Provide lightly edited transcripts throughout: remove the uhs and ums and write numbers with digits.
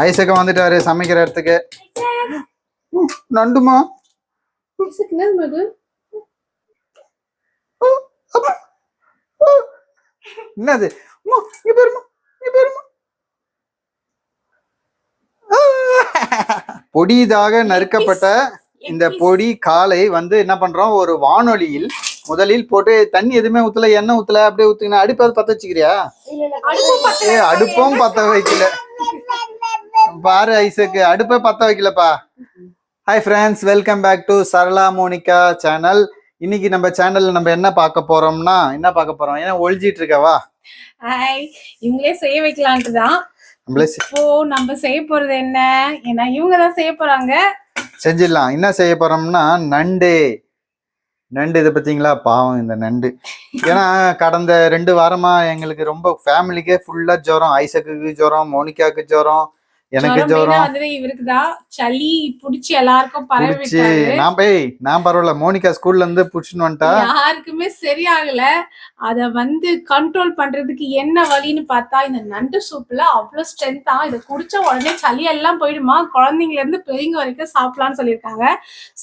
ஐசக்க வந்துட்டாரு சமைக்கிற இடத்துக்கு. நண்டுமா என்னது? பொடிதாக நறுக்கப்பட்ட இந்த பொடி காலை வந்து என்ன பண்றோம், ஒரு வானொலியில் முதலில் போட்டு தண்ணி எதுவுமே ஊத்தல, எண்ணெய் ஊத்தல, அப்படியே ஊத்துங்க. அடுப்பாவது பத்த வச்சுக்கிறியா? அடுப்பும் பத்த வைக்கல பாரு ஐசக்கு, அடுப்பே பத்த வைக்கலப்பா. Hi friends, welcome back to Sarala Monica channel. இன்னைக்கு நம்ம சேனல்ல நம்ம என்ன பார்க்க போறோம்னா, ஏன்னா ஒழிஞ்சிட்டு இருக்கவா? ஹாய், இவங்களே செய்ய வைக்கலான்ட்டுதான். இப்போ நம்ம செய்ய போறது என்ன, ஏன்னா இவங்க தான் செய்ய போறாங்க. செஞ்சிடலாம். என்ன செய்ய போறோம்னா நண்டு. இதை பார்த்தீங்களா? பாவம் இந்த நண்டு. ஏன்னா கடந்த 2 வாரமா எங்களுக்கு ரொம்ப ஃபேமிலிக்கே ஃபுல்லா ஜுரம். ஐசக்கு ஜுரம், மோனிகாக்கு ஜுரம், எனக்கு ஜுரம். இவருக்குதான் சளி புடிச்சு எல்லாருக்கும் பரவிச்சு. நான் பரவாயில்ல, மோனிகா ஸ்கூல்ல இருந்து புடிச்சுன்னு வந்துட்டா. யாருக்குமே சரியாகல. அத வந்து கண்ட்ரோல் பண்றதுக்கு என்ன வழின்னு பார்த்தா, இந்த நண்டு சூப்ல அவ்வளவு ஸ்ட்ரென்த்தா, இதை குடிச்ச உடனே சளி எல்லாம் போயிடுமா, குழந்தைங்கள இருந்து பெரியவங்க வரைக்கும் சாப்பிடலாம்னு சொல்லியிருக்காங்க.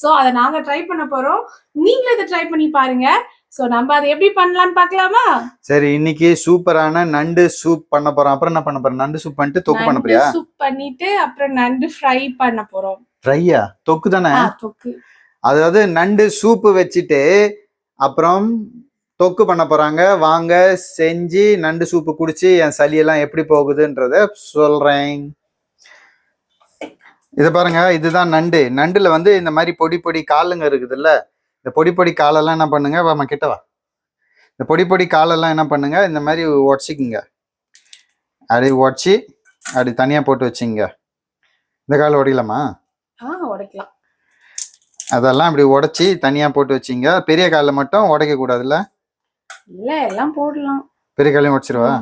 சோ அதை நாங்க ட்ரை பண்ண போறோம். நீங்களும் இதை ட்ரை பண்ணி பாருங்க. சோ நம்ம அதை எப்படி பண்ணலாம்னு பார்க்கலாமா? சரி, இன்னைக்கு சூப்பரான நண்டு சூப் பண்ண போறோம். அப்புறம் என்ன பண்ண போறோம்? நண்டு சூப் பண்ணிட்டு தொக்கு பண்ண போறியா? சூப் பண்ணிட்டு அப்புறம் நண்டு ஃப்ரை பண்ண போறோம். ஃப்ரையா? தொக்கு தானே? தொக்கு. அதாவது நண்டு சூப்பு வச்சுட்டு அப்புறம் தொக்கு பண்ண போறாங்க. வாங்க செஞ்சு நண்டு சூப்பு குடிச்சு என் சளியெல்லாம் எப்படி போகுதுன்றத சொல்றேன். இதை பாருங்க, இதுதான் நண்டு. நண்டுல வந்து இந்த மாதிரி பொடி பொடி காலுங்க இருக்குதுல்ல, இந்த பொடி பொடி காலெல்லாம் என்ன பண்ணுங்க, வாமா கிட்ட வா. இந்த பொடி பொடி காலெல்லாம் என்ன பண்ணுங்க, இந்த மாதிரி உடச்சிக்குங்க. அப்படி உடச்சி அப்படி தனியா போட்டு வச்சுங்க. இந்த காலை உடைக்கலாமா? உடைக்கலாம். அதெல்லாம் இப்படி உடைச்சி தனியா போட்டு வச்சிங்க. பெரிய காலில் மட்டும் உடைக்க கூடாதுல்ல? இல்ல, எல்லாம் போடலாம். பெரிய காலையும் உடைச்சிருவா?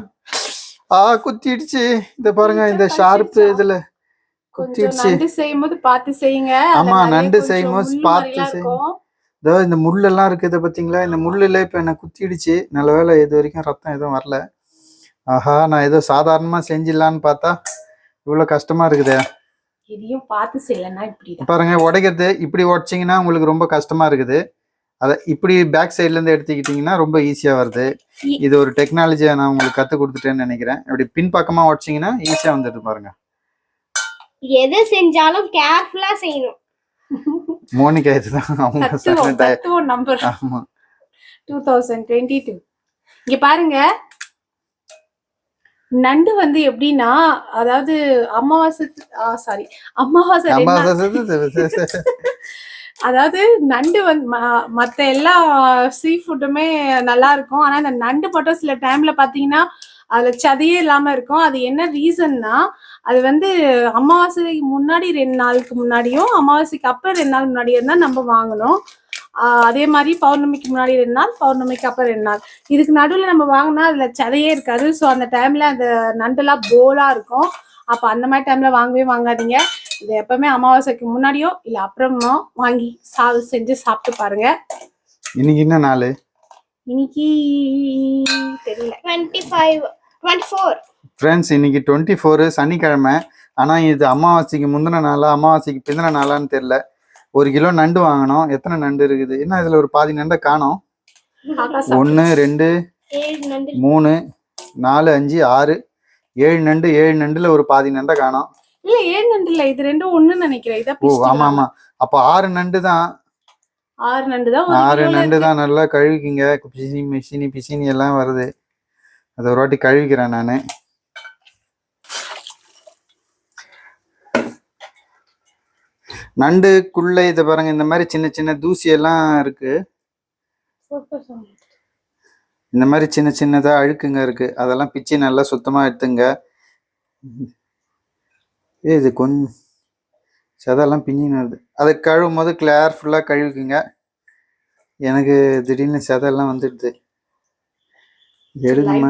குத்திடுச்சு. இத பாருங்க, இந்த ஷார்ப்பு இதுல குத்திடுச்சு. நண்டு செய்யும்போது பார்த்து செய்யுங்க. ஆமா, நண்டு செய்யும்போது பார்த்து செய்யுங்க. இதோ இந்த முள்ளெல்லாம் இருக்குது பாத்தீங்களா? இந்த முள்ளுல இப்ப என்ன குத்திடுச்சு. நல்ல வேலை இது வரைக்கும் ரத்தம் எதுவும் வரல. ஆஹா, நான் ஏதோ சாதாரணமா செஞ்சிடலான்னு பார்த்தா இவ்வளவு கஷ்டமா இருக்குதே. இதையும் பார்த்து செய்யலன்னா இப்படி பாருங்க, உடைக்கிறது இப்படி உடைச்சிங்கன்னா உங்களுக்கு ரொம்ப கஷ்டமா இருக்குது. அதை இப்படி பேக் சைட்ல இருந்து எடுத்துக்கிட்டீங்கன்னா ரொம்ப ஈஸியா வருது. இது ஒரு டெக்னாலஜியை நான் உங்களுக்கு கத்து கொடுத்துட்டேன்னு நினைக்கிறேன். இப்படி பின்பக்கமா உடைச்சிங்கன்னா ஈஸியா வந்துடுது பாருங்க. எது செஞ்சாலும் கேர்ஃபுல்லா செய்யணும். மோனிகா இதுதான் அவங்க நம்பர். ஆமா, 2022. இங்க பாருங்க, நண்டு வந்து எப்படின்னா, அதாவது அமாவாசை அதாவது நண்டு வந்து மத்த எல்லா சீ ஃபுட்டுமே நல்லா இருக்கும். ஆனா இந்த நண்டு மட்டும் சில டைம்ல பாத்தீங்கன்னா அதுல சதையே இல்லாம இருக்கும். அது என்ன ரீசன்னா, அது வந்து அமாவாசைக்கு முன்னாடி 2 நாளுக்கு முன்னாடியும் அமாவாசைக்கு அப்புறம் 2 நாள் முன்னாடியும் தான் நம்ம வாங்கணும். அதே மாதிரி பௌர்ணமிக்கு முன்னாடி 2 நாள், பௌர்ணமிக்கு அப்புறம் 2 நாள். இதுக்கு நடுவில் நம்ம வாங்கினா அதுல சதையே இருக்காது. ஸோ அந்த டைம்ல அந்த நண்டுலாம் போலா இருக்கும். அப்ப அந்த மாதிரி டைம்ல வாங்கவே வாங்காதீங்க. இது எப்பவுமே அமாவாசைக்கு முன்னாடியோ இல்ல அப்புறமோ வாங்கி செஞ்சு சாப்பிட்டு பாருங்க. இன்னைக்கு என்ன நாள்? இன்னைக்கு தெரியல. 24 ஃப்ரெண்ட்ஸ், இன்னைக்கு 24 சனிக்கிழமை. ஆனா இது அமாவாசைக்கு முந்தின நாளா அமாவாசைக்கு பிந்தின நாளான்னு தெரியல. 1 கிலோ நண்டு வாங்கணும். எத்தனை நண்டு இருக்குது? என்ன இதுல ஒரு பாதி நண்டை காணோம். 1 2 3 4 5 6 7 நண்டு. 7 நண்டுல ஒரு பாதி நண்டை காணோம். இல்ல 7 நண்டு இல்ல, இது 2 1 நினைக்கிறேன். ஓ ஆமா ஆமா, அப்ப 6 நண்டு தான். 6 நண்டு தான். 6 நண்டு தான். நல்லா கழுவிக்கிங்க. பிசினி எல்லாம் வருது. அதை ஒரு வாட்டி கழுவிக்கிறேன் நானு. நண்டுக்குள்ள இதை பாருங்க, இந்த மாதிரி சின்ன சின்ன தூசி எல்லாம் இருக்கு. இந்த மாதிரி சின்ன சின்னதா அழுக்குங்க இருக்கு. அதெல்லாம் பிச்சு நல்லா சுத்தமா எடுத்துங்க. இது கொஞ்சம் சதெல்லாம் பிஞ்சின்னு வருது. அதை கழுவும் போது கேர்ஃபுல்லா கழுவிக்குங்க. எனக்கு திடீர்னு சதெல்லாம் வந்துடுது. எடுக்குமா?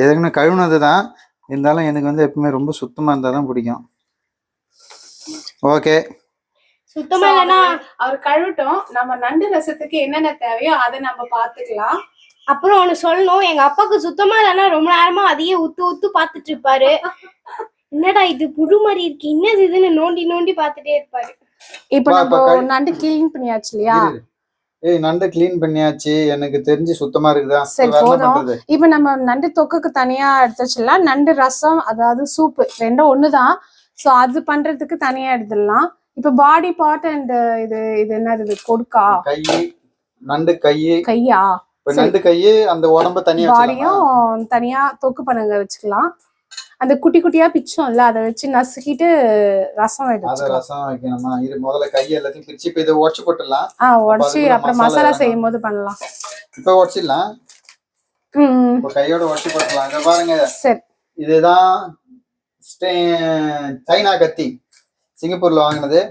எதுக்குன்னு கழுவுனதுதான். இருந்தாலும் எனக்கு வந்து எப்பவுமே ரொம்ப சுத்தமா இருந்தாதான் பிடிக்கும். ஓகே, சுத்தமா இல்லைன்னா அவர் கழுவிட்டோம். நம்ம நண்டு ரசத்துக்கு என்னென்ன தேவையோ அதை நம்ம பாத்துக்கலாம். அப்புறம் ஒண்ணு சொல்லணும், எங்க அப்பாவுக்கு சுத்தமா இல்லைன்னா ரொம்ப நேரமா அதையே உத்து உத்து பாத்துட்டு இருப்பாரு. என்னடா இது புழு மாதிரி இருக்கு, என்னது இதுன்னு நோண்டி நோண்டி பாத்துட்டே இருப்பாரு. இப்ப நம்ம நண்டு கிளீன் பண்ணியாச்சு இல்லையா? ஏய் நண்டு கிளீன் பண்ணியாச்சு, எனக்கு தெரிஞ்சு சுத்தமா இருக்குதா? சரி போதும். இப்ப நம்ம நண்டு தொக்குக்கு தனியா எடுத்து வச்சிடலாம். நண்டு ரசம் அதாவது சூப் ரெண்டும் ஒண்ணுதான். சோ அது பண்றதுக்கு தனியா எடுத்துடலாம். இப்ப பாடி பார்ட் அண்ட் இது என்னது கொடுக்கா நண்டு கையா நண்டு கையே அந்த உடம்ப தனியா பாடியும் தனியா தொக்கு பண்ணுங்க வச்சுக்கலாம். அந்த குட்டி குட்டியா பிச்சோம்ல அதை வச்சு நசுக்கிட்டு ரசம் எடுத்துக்கலாம். ரசம் வைக்கணுமா? இது முதல்ல கை எல்லாத்தையும் பிரிச்சு இப்ப இதை உடைச்சு போட்டுடலாம். உடைச்சு அப்புறம் மசாலா செய்யும் போது பண்ணலாம். இப்ப உடைச்சிடலாம். கையோட உடைச்சு போட்டுடலாம். இங்க பாருங்க, சரி இதுதான் சைனா கத்தி, சிங்கப்பூர்ல வாங்கினது.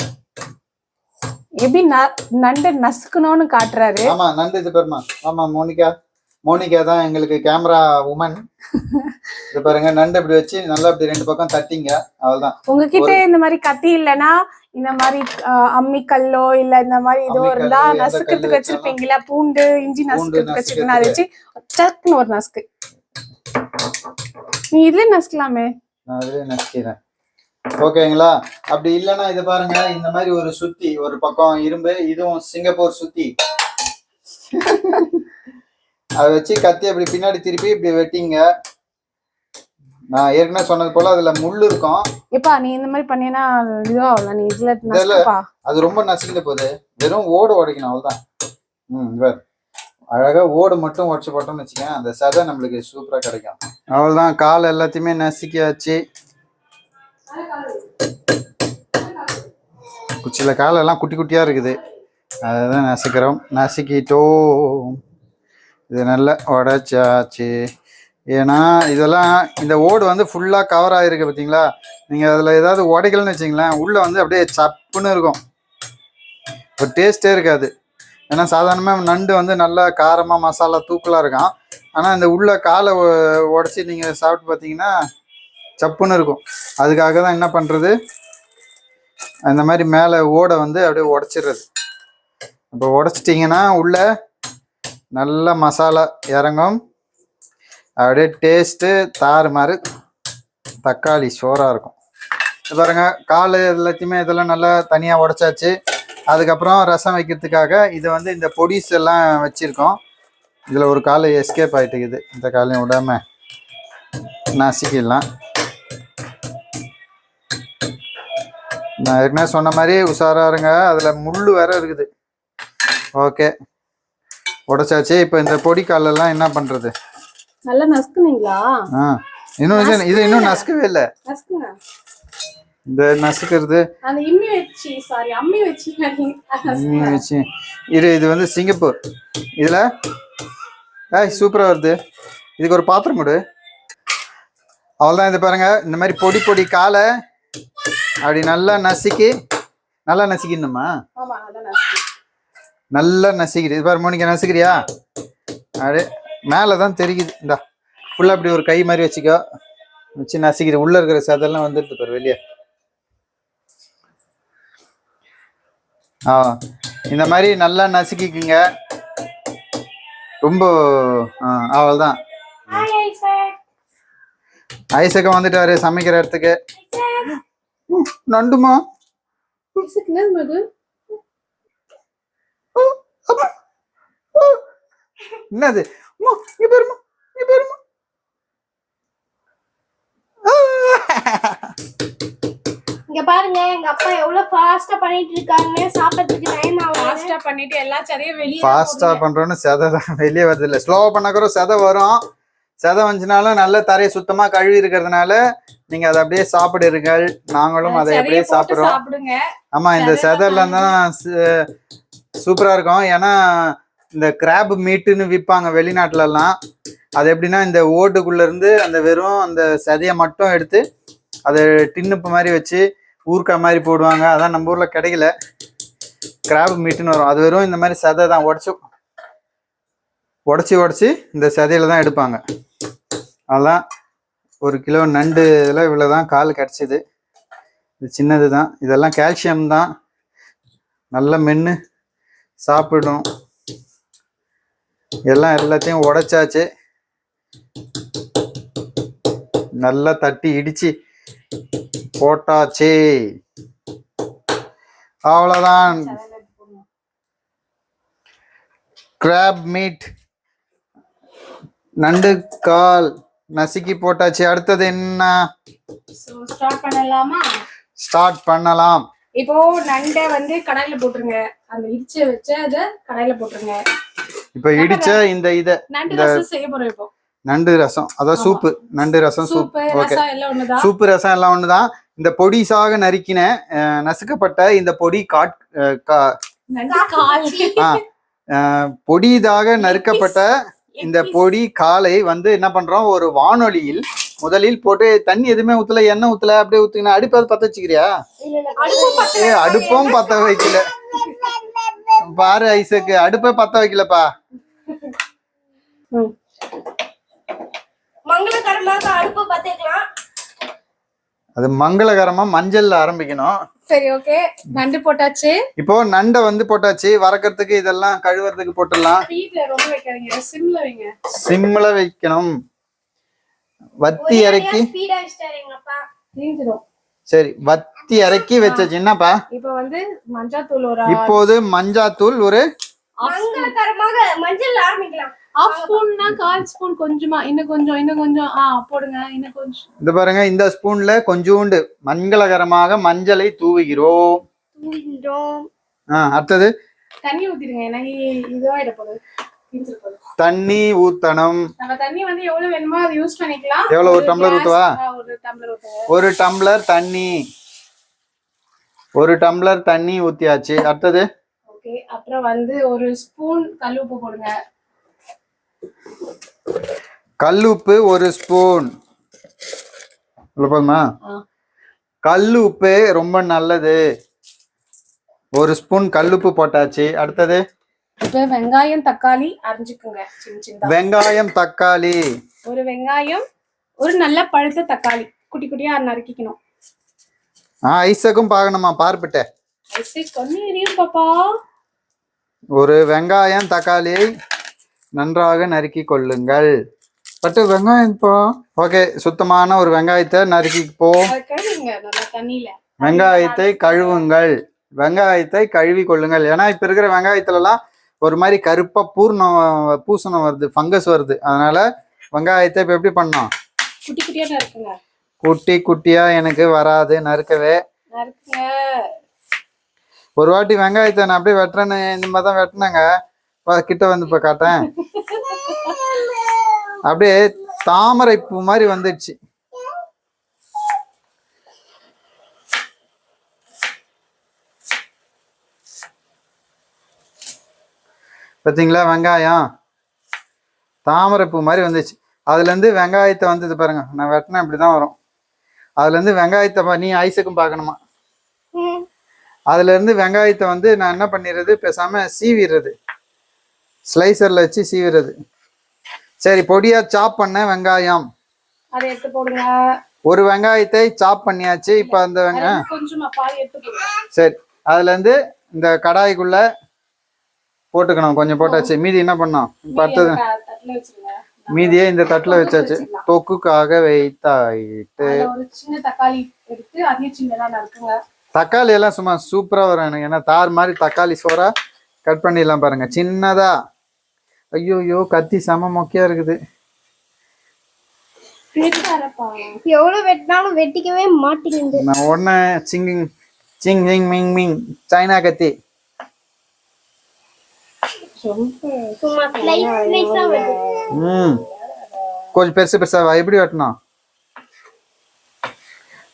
எப்படி நண்டு நசுக்கணும்னு காட்டுறாரு. ஆமா நண்டு இது பேருமா. ஆமா மோனிகா தான் எங்களுக்கு கேமரா உமன். இது பாருங்க, நண்டு இப்படி வச்சு நல்லா இப்படி ரெண்டு பக்கம் தட்டிங்க, அவ்வளவுதான். உங்ககிட்ட இந்த மாதிரி கத்தி இல்லைன்னா இந்த மாதிரி அம்மிக்கல்லோ இல்ல இந்த மாதிரி இதோ இருந்தா நசுக்கிறதுக்கு வச்சிருப்பீங்களா? பூண்டு இஞ்சி நசுக்கிறதுக்கு வச்சிருக்கீங்கன்னா அதை வச்சு சக்குன்னு ஒரு நசுக்கு. நீ இதுல நசுக்கலாமே. நான் அதுல நசுக்கிறேன். ஓகேங்களா? அப்படி இல்லைன்னா இது பாருங்க, இந்த மாதிரி ஒரு சுத்தி, ஒரு பக்கம் இரும்பு, இதுவும் சிங்கப்பூர் சுத்தி. அதை வச்சு கத்தி அப்படி பின்னாடி திருப்பி இப்படி வெட்டிங்க. நான் ஏற்கனவே சொன்னது போல அதுல முள்ளு இருக்கும். இப்பா நீ இந்த மாதிரி பண்ணினா இதுவாகல, நீ இதுல நசுக்குப்பா. அது ரொம்ப நசுக்கிட்டு போகுது. வெறும் ஓடு உடைக்கணும், அவ்வளவுதான். இவர் அழகா ஓடு மட்டும் உடச்சு போட்டோம்னு வச்சுக்கேன், அந்த சதை நம்மளுக்கு சூப்பரா கிடைக்கும். அவ்வளவுதான், கால் எல்லாத்தையுமே நசுக்கியாச்சு. சில காலெல்லாம் குட்டி குட்டியா இருக்குது, அதுதான் நசுக்கிறோம். நசுக்கிட்டோம். இது நல்லா உடைச்சாச்சு. ஏன்னா இதெல்லாம் இந்த ஓடு வந்து ஃபுல்லாக கவர் ஆகிருக்கு பார்த்தீங்களா? நீங்கள் அதில் ஏதாவது உடைக்கலன்னு வச்சிங்களேன், உள்ளே வந்து அப்படியே சப்புன்னு இருக்கும், ஒரு டேஸ்ட்டே இருக்காது. ஏன்னா சாதாரணமாக நண்டு வந்து நல்லா காரமாக மசாலா தூக்கலாக இருக்கும். ஆனால் இந்த உள்ள காலை உடச்சி நீங்கள் சாப்பிட்டு பார்த்தீங்கன்னா சப்புன்னு இருக்கும். அதுக்காக தான் என்ன பண்ணுறது, அந்த மாதிரி மேலே ஓடை வந்து அப்படியே உடச்சிடுறது. இப்போ உடச்சிட்டிங்கன்னா உள்ள நல்ல மசாலா இறங்கும், அப்படியே டேஸ்ட்டு தாறு மாதிரி தக்காளி சோறாக இருக்கும். பாருங்க, கால் எல்லாத்தையுமே இதெல்லாம் நல்லா தனியாக உடைச்சாச்சு. அதுக்கப்புறம் ரசம் வைக்கிறதுக்காக இது வந்து இந்த பொடிஸ் எல்லாம் வச்சுருக்கோம். இதில் ஒரு கால் எஸ்கேப் ஆகிட்டுக்குது, இந்த காலையும் விடாம நசுக்கிடலாம். நான் ஏற்கனவே சொன்ன மாதிரி உஷாராக இருங்க, அதில் முள் வேற இருக்குது. ஓகே, உடைச்சாச்சு. இப்போ இந்த பொடி காலெல்லாம் என்ன பண்ணுறது? நல்லா நசுக்குனீங்களா? இன்னும் இது இன்னும் நசுக்கவே இல்லை. இந்த நசுக்கிறது அம்மி வச்சு இது வந்து சிங்கப்பூர். இதில் சூப்பராக வருது. இதுக்கு ஒரு பாத்திரம் கொடு. அவ்வளோதான். இது பாருங்க, இந்த மாதிரி பொடி பொடி காலை அப்படி நல்லா நசுக்கிடணுமா? நல்லா நசுக்கிடு. இது பாரு மோனிகா, நசுக்கிறியா? அப்படியே மேலே தான் தெரியுது. இந்தா ஃபுல்லாக அப்படி ஒரு கை மாதிரி வச்சுக்கோ, வச்சு நசுக்கிடு. உள்ளே இருக்கிற சதெல்லாம் வந்துடுது பாரு வெளியே. இந்த மாதிரி நல்லா நசுக்கிக்குங்க. ரொம்ப அவ்வளோதான். ஐசக்கம் வந்துட்டாரு சமைக்கிற இடத்துக்கு. நண்டுமா? என்னது? இங்க பாருங்க, எங்க அப்பா எவ்வளவு ஃபாஸ்டா பண்ணிட்டு இருக்காங்க. சாப்பிடுறதுக்கு டைம் ஆகும். ஃபாஸ்டா பண்ணிட்டு எல்லா சதையும் வெளியே ஃபாஸ்டா பண்றோம்னு சதை தான் வெளியே வருது. இல்ல ஸ்லோவா பண்ணா கூட சதை வரும். சதை வந்துச்சுனாலும் நல்ல தரையை சுத்தமா கழுவி இருக்கிறதுனால நீங்க அதை அப்படியே சாப்பிடுறீர்கள். நாங்களும் அதை அப்படியே சாப்பிடுறோம். ஆமா, இந்த சதைலாம் தான் சூப்பரா இருக்கும். ஏன்னா இந்த கிராப் மீட்டுன்னு விற்பாங்க வெளிநாட்டுல எல்லாம். அது எப்படின்னா இந்த ஓட்டுக்குள்ள இருந்து அந்த வெறும் அந்த சதையை மட்டும் எடுத்து அதை டின்னுப்பு மாதிரி வச்சு ஊறுக்காய் மாதிரி போடுவாங்க. அதான் நம்ம ஊர்ல கிடைக்கல, கிராப் மீட்டுன்னு வரும். அது வெறும் இந்த மாதிரி சதை தான் உடச்சி இந்த சதையில தான் எடுப்பாங்க. அதெல்லாம் 1 கிலோ நண்டு இதில் இவ்வளோதான் கால் கிடச்சிது. இது சின்னது தான். இதெல்லாம் கால்சியம் தான், நல்லா மென்று சாப்பிடும். எல்லாத்தையும் உடைச்சாச்சு. நல்லா தட்டி இடிச்சு போட்டாச்சு. அவ்வளவுதான். கிராப் மீட் நண்டு கால் நசுக்கி போட்டாச்சு. அடுத்தது என்ன? ஸ்டார்ட் பண்ணலாம். இப்போ நண்டை வந்து கடாயில போட்டுருங்க. அந்த இடிச்சு வச்ச அத கடாயில போட்டுருங்க. இப்போ இடிச்ச இந்த நண்டு ரசம் செய்ய போறோம். இப்போ நண்டு ரசம், அதான் சூப்பு. நண்டு ரசம் சூப்பு. ஓகே, சூப்பு ரசம் எல்லாம் ஒண்ணுதான். இந்த பொடிசாக நறுக்கின நசுக்கப்பட்ட இந்த பொடி பொடிதாக நறுக்கப்பட்ட இந்த பொடி காலை வந்து என்ன பண்றோம், ஒரு வானொலியில் முதலில் போட்டு தண்ணி எதுவுமே ஊத்தல, எண்ணெய் ஊத்தல, அப்படியே ஊத்துக்கினா அடுப்பாவது பத்த வச்சுக்கிறியா? அடுப்பும் பத்த வைக்கல பாரு ஐசக்கு, அடுப்பே பத்த வைக்கலப்பா. அது மங்களகரமா மஞ்சள்ல ஆரம்பிக்கணும். சரி, ஓகே. நண்டு போட்டாச்சு. இப்போ நண்டை வந்து போட்டாச்சு. வறக்கிறதுக்கு இதெல்லாம் கழுவுறதுக்கு போட்டுடலாம். சிம்ல வைக்கணும். வத்தி இறக்கி சரி, வத்தி இறக்கி வச்சாச்சு. என்னப்பா இப்போ வந்து மஞ்சாத்தூள் இப்போது மஞ்சாத்தூள் ஒரு மஞ்சள் ஆரம்பிக்கலாம். ½ ஸ்பூன்னா 1/4 ஸ்பூன், கொஞ்சமா இன்னும் கொஞ்சம் போடுங்க. இன்னும் கொஞ்சம் இது பாருங்க, இந்த ஸ்பூன்ல கொஞ்சோண்டு மங்களகரமாக மஞ்சளை தூவுகிறோம். அடுத்தது தண்ணி ஊத்திடுங்க. ஏன்னா இதுவாயிட போகுது. தண்ணி ஊத்தணும். நம்ம தண்ணி வந்து எவ்வளவு வேணுமோ அதை யூஸ் பண்ணிக்கலாம். எவ்வளவு? ஒரு டம்ளர் ஊத்துவா? ஒரு டம்ளர் தண்ணி ஊத்தியாச்சு. அடுத்தது ஓகே. அப்புறம் வந்து ஒரு ஸ்பூன் கல்லுப்பு போடுங்க. கல்லுப்பு ஒரு ஸ்பூன் போதுமா? கல்லுப்பு ரொம்ப நல்லது. ஒரு ஸ்பூன் கல்லுப்பு போட்டாச்சு. அடுத்தது இப்ப வெங்காயம் தக்காளி அரிஞ்சுக்குங்க. வெங்காயம் தக்காளி, ஒரு வெங்காயம், ஒரு நல்ல பழுத்த தக்காளி குட்டி குட்டியா நறுக்கிக்கணும். ஐசக்கும் பார்க்கணுமா? பார்ப்பிட்ட பாப்பா. ஒரு வெங்காயம் தக்காளி நன்றாக நறுக்கி கொள்ளுங்கள். பட்டு வெங்காயம் இப்போ ஓகே, சுத்தமான ஒரு வெங்காயத்தை நறுக்கி போ. வெங்காயத்தை கழுவுங்கள். வெங்காயத்தை கழுவி கொள்ளுங்கள். ஏன்னா இப்ப இருக்கிற வெங்காயத்துல எல்லாம் ஒரு மாதிரி கருப்பா பூசணம் வருது, ஃபங்கஸ் வருது. அதனால வெங்காயத்தை இப்ப எப்படி பண்ணோம்? குட்டி குட்டியா நறுக்குங்க. குட்டி குட்டியா எனக்கு வராது நறுக்கவே. ஒரு வாட்டி வெங்காயத்தை நான் அப்படியே வெட்டுறேன்னு இந்த மாதிரி தான் வெட்டினாங்க. கிட்ட வந்து இப்ப காட்டேன், அப்படியே தாமரை பூ மாதிரி வந்துடுச்சு. பார்த்தீங்களா? வெங்காயம் தாமரை பூ மாதிரி வந்துச்சு. அதுல இருந்து வெங்காயத்தை வந்து பாருங்க, நான் வெட்டினா இப்படிதான் வரும். அதுல இருந்து வெங்காயத்தை நீ ஐஸுக்கும் பார்க்கணுமா? அதுல இருந்து வெங்காயத்தை வந்து நான் என்ன பண்ணிடுறது, பேசாம சீவிடுறது, ஸ்லைசர்ல வச்சு சீவிடுறது. சரி, பொடியா சாப் பண்ண வெங்காயம் அதை எடுத்து போடுங்க. ஒரு வெங்காயத்தை சாப் பண்ணியாச்சு. இப்ப அந்த வெங்காயம் சரி, அதுல இருந்து இந்த கடாய்க்குள்ள போட்டுக்கணும். கொஞ்சம் போட்டாச்சு. மீதி என்ன பண்ணோம்? அடுத்தது மீதியே இந்த தட்டுல வச்சாச்சு. தொக்குக்காக வைத்தாயிட்டு தக்காளி எல்லாம் சும்மா சூப்பரா வரும் எனக்கு. ஏன்னா தார் மாதிரி தக்காளி சோறா கட் பண்ணிடலாம் பாருங்க, சின்னதா. ஐயோ கத்தி செம மொக்கையா இருக்குது. எவ்வளவு வெட்டினாலும் வெட்டிக்கவே மாட்டேங்குது. நான் உடனே singing Singh Singh Ming Ming China கத்தி. கொஞ்சம் பெருசு பெருசாவா? எப்படி வெட்டணும்?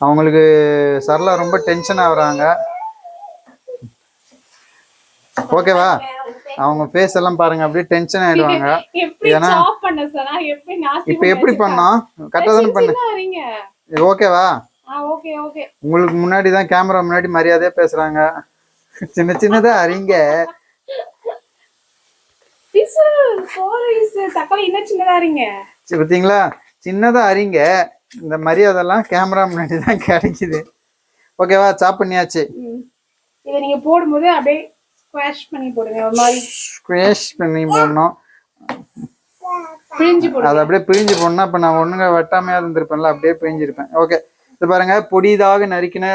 அவங்களுக்கு சரளா ரொம்ப டென்ஷன் ஆகுறாங்க. ஓகேவா? அவங்க ஃபேஸ் எல்லாம் பாருங்க, அப்படியே டென்ஷன் ஆயிடுவாங்க. ஏன்னா இப்ப எப்படி பண்ணோம்? கரெக்டா தானே பண்ண. ஓகேவா? உங்களுக்கு முன்னாடி தான் கேமரா முன்னாடி மரியாதையா பேசுறாங்க. சின்ன சின்னதா அறிங்க. பார்த்தீங்களா? சின்னதா அறிங்க. இந்த மரியாதை எல்லாம் கேமரா முன்னாடி தான் கிடைக்குது. ஓகேவா? சாப் பண்ணியாச்சு. இத நீங்க போடும்போது அப்படியே ஸ்குவாஷ் பண்ணி போடுங்க. ஒரு மாதிரி ஸ்குவாஷ் பண்ணி போடணும். பிழிஞ்சு போடு. அதை அப்படியே பிழிஞ்சு போடணும். அப்ப நான் ஒண்ணுங்க வெட்டாமையா இருந்திருப்பேன்ல, அப்படியே பிழிஞ்சிருப்பேன். ஓகே, இது பாருங்க பொடிதாக நறுக்கின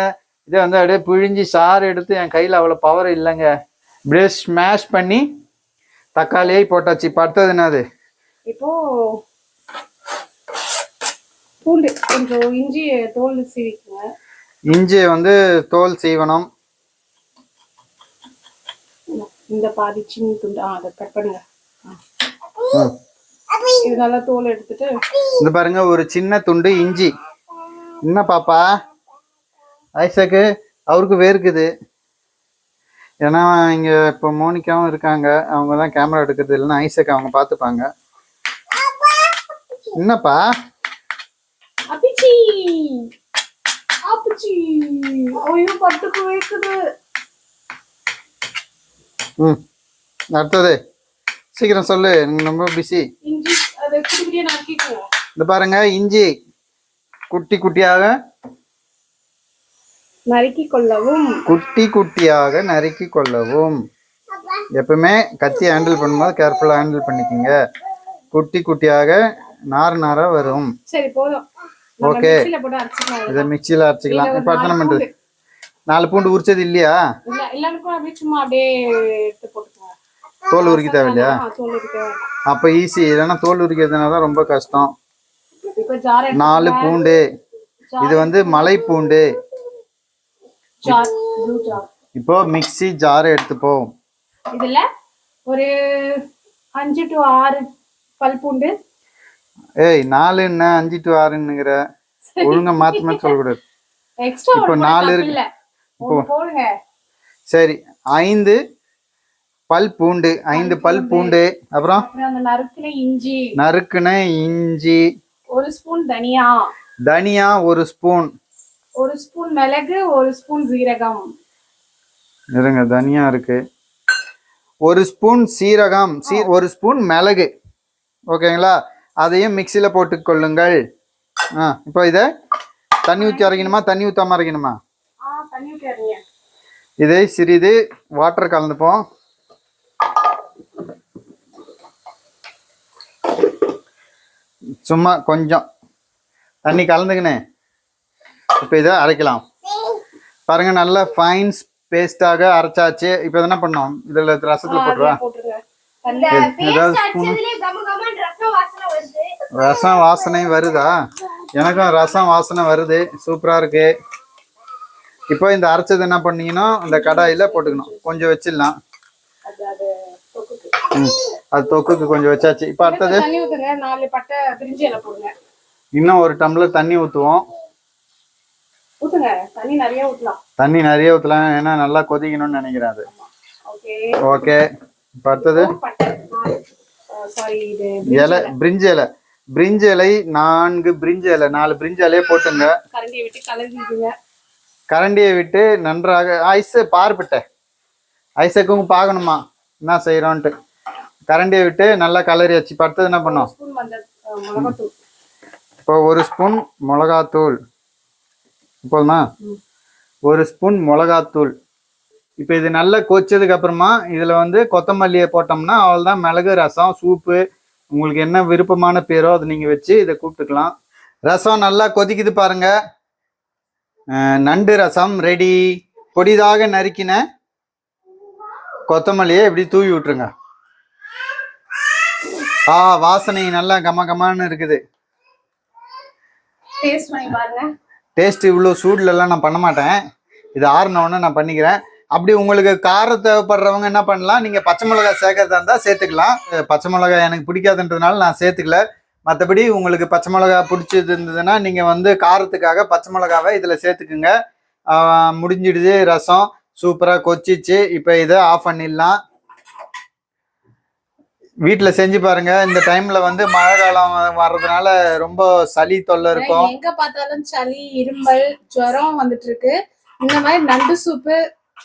இதை வந்து அப்படியே பிழிஞ்சு சாறு எடுத்து. என் கையில அவ்வளவு பவர் இல்லைங்க. அப்படியே ஸ்மாஷ் பண்ணி தக்காளியை போட்டாச்சு. இப்போ அடுத்தது என்னது? இப்போ பூண்டு கொஞ்சம் இஞ்சி தோல் சீவிக்குங்க. இஞ்சியை வந்து தோல் சீவனம். இந்த பாதி சின்ன துண்டு அதை கட் பண்ணுங்க. இது நல்லா தோல் எடுத்துட்டு இது பாருங்க ஒரு சின்ன துண்டு இஞ்சி. என்ன பாப்பா ஐசக்கு அவருக்கு வேர்க்குது. ஏன்னா இங்க இப்போ மோனிகாவும் இருக்காங்க, அவங்க தான் கேமரா எடுக்கிறது. இல்லைன்னா ஐசக் அவங்க பார்த்துப்பாங்க. என்னப்பா? அப்பிச்சி அப்பிச்சி ஐயோ பட்டுக்கு வேர்க்குது. அடுத்தது சீக்கிரம் சொல்லு, நீங்க ரொம்ப பிஸி. இஞ்சி அதை குட்டியா நறுக்கிக்குவோம். இந்த பாருங்க இஞ்சி குட்டி குட்டியாக நறுக்கி கொள்ளவும். குட்டி குட்டியாக நறுக்கி கொள்ளவும். எப்பவுமே கத்தி ஹேண்டில் பண்ணும்போது கேர்ஃபுல்லா ஹேண்டில் பண்ணிக்கோங்க. குட்டி குட்டியாக நார் நாரா வரும். சரி போதும். ஓகே, மிக்ஸில போட்டு அரைச்சிக்கலாம். இதை மிக்சியில அரைச்சிக்கலாம். இப்போ அடுத்த நம்ம பண்றது 4 பூண்டு உரிச்சது இல்லையா? இல்ல எல்லாருக்கும் அப்படியே சும்மா அப்படியே எடுத்து போட்டுக்கோங்க. தோல் உரிக்க தேவையில்லையா? தோல் உரிக்க தேவை. அப்ப ஈஸி. இல்லைன்னா தோல் உரிக்கிறதுனால தான் ரொம்ப கஷ்டம். இப்போ ஜார் 4 பூண்டு. இது வந்து மலை பூண்டு. Jar blue jar. இப்போ மிக்ஸி ஜார் எடுத்துப்போம். இதுல ஒரு 5 to 6 பல் பூண்டு. ஏய் 4 என்ன 5 to 6ன்னுங்கற? ஒழுங்கா மாத்தி மாத்தி சொல்லக்கூடாது. எக்ஸ்ட்ரா இப்போ 4 இருக்கு. இப்போ போடுங்க. சரி 5 பல் பூண்டு. 5 பல் பூண்டு. அப்புறம் அந்த நறுக்குன இஞ்சி. நறுக்குன இஞ்சி. 1 ஸ்பூன் தனியா. தனியா 1 ஸ்பூன். 1 ஸ்பூன் மிளகு. 1 ஸ்பூன் சீரகம். இருங்க, தனியா இருக்கு. 1 ஸ்பூன் சீரகம். 1 ஸ்பூன் மிளகு. ஓகேங்களா? அதையும் மிக்சியில போட்டுக் கொள்ளுங்கள். இப்போ இதை தண்ணி ஊற்றி அரைக்கணுமா, தண்ணி ஊத்தாம அரைக்கணுமா? தண்ணி ஊற்றி அரைங்க. இதை சிறிது வாட்டர் கலந்துப்போம். சும்மா கொஞ்சம் தண்ணி கலந்துக்கினே இப்போ இதை அரைக்கலாம். பாருங்க நல்லா ஃபைன் பேஸ்டாக அரைச்சாச்சு. இப்போ என்ன பண்ணோம்? இதுல ரசத்துல போட்டுருவா. ரசம் வாசனை வருதா? எனக்கும் ரசம் வாசனை வருது. சூப்பரா இருக்கு. இப்போ இந்த அரைச்சது என்ன பண்ணீங்கன்னா இந்த கடாயில போட்டுக்கணும். கொஞ்சம் வச்சிடலாம். அது தொக்குக்கு கொஞ்சம் வச்சாச்சு. இப்போ அடுத்தது தண்ணி ஊத்துங்க. 4 பட்டை பிரிஞ்சி இலை போடுங்க. இன்னும் ஒரு டம்ளர் தண்ணி ஊற்றுவோம். ஊத்துங்க. தண்ணி நிறைய ஊத்தலாம். தண்ணி நிறைய ஊற்றலாம், ஏன்னா நல்லா கொதிக்கணும்னு நினைக்கிறேன் அது. ஓகே. இப்போ அடுத்தது இலை, பிரிஞ்சி இலை. பிரிஞ்சி இலை 4 பிரிஞ்சி இலை, 4 பிரிஞ்சி இலையே போட்டுங்க. கரண்டியை விட்டு கலந்துங்க. கரண்டியை விட்டு நன்றாக ஐஸ் பார்ப்பிட்ட ஐஸக்கும் பார்க்கணுமா என்ன செய்யறோன்ட்டு. கரண்டியை விட்டு நல்லா கலரி வச்சு. அடுத்தது என்ன பண்ணோம்? இப்போ 1 ஸ்பூன் மிளகாத்தூள். போதுமா? 1 ஸ்பூன் மிளகாத்தூள். இப்போ இது நல்லா கொச்சதுக்கு அப்புறமா இதுல வந்து கொத்தமல்லியை போட்டோம்னா அவ்வளவுதான். மிளகு ரசம் சூப்பு. உங்களுக்கு என்ன விருப்பமான பேரோ அதை நீங்க வச்சு இதை கூப்பிட்டுக்கலாம். ரசம் நல்லா கொதிக்குது பாருங்க. நண்டு ரசம் ரெடி. பொடிதாக நறுக்கின கொத்தமல்லியை இப்படி தூவி விட்டுருங்க. வாசனை நல்லா கம கமான்னு இருக்குது. டேஸ்ட் இவ்வளோ சூடுல எல்லாம் நான் பண்ண மாட்டேன். இது ஆறுனவுன்னு நான் பண்ணிக்கிறேன். அப்படி உங்களுக்கு காரம் தேவைப்படுறவங்க என்ன பண்ணலாம், நீங்க பச்சை மிளகாய் சேர்க்கறதா இருந்தா சேர்த்துக்கலாம். பச்சை மிளகாய் எனக்கு பிடிக்காதுன்றதுனால நான் சேர்த்துக்கல. மற்றபடி உங்களுக்கு பச்சை மிளகாய் பிடிச்சது இருந்ததுன்னா நீங்க வந்து காரத்துக்காக பச்சை மிளகாவை இதுல சேர்த்துக்குங்க. முடிஞ்சிடுது. ரசம் சூப்பரா கொச்சிச்சு. இப்போ இதை ஆஃப் பண்ணிடலாம். வீட்டுல செஞ்சு பாருங்க. இந்த டைம்ல வந்து மழை காலம் வர்றதுனால ரொம்ப சளி தொல்லை இருக்கும். எங்க பார்த்தாலும் சளி, இருமல், ஜுரம் வந்துட்டு இருக்கு. இந்த மாதிரி நண்டு சூப்பு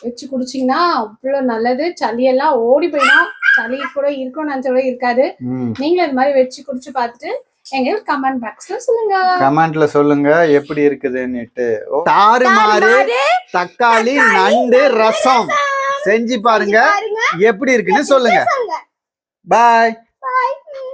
வச்சு குடிச்சீங்கன்னா அவ்வளவு நல்லது. சளி எல்லாம் ஓடி போயிடும். சளி கூட இருக்கும் நினைச்ச கூட இருக்காது. நீங்களும் இந்த மாதிரி வச்சு குடிச்சு பார்த்துட்டு எங்களுக்கு கமெண்ட் பாக்ஸ்ல சொல்லுங்க. கமெண்ட்ல சொல்லுங்க எப்படி இருக்குதுன்னுட்டு. தாறுமாறு தக்காளி நண்டு ரசம் செஞ்சு பாருங்க. எப்படி இருக்குன்னு சொல்லுங்க. பாய். Bye.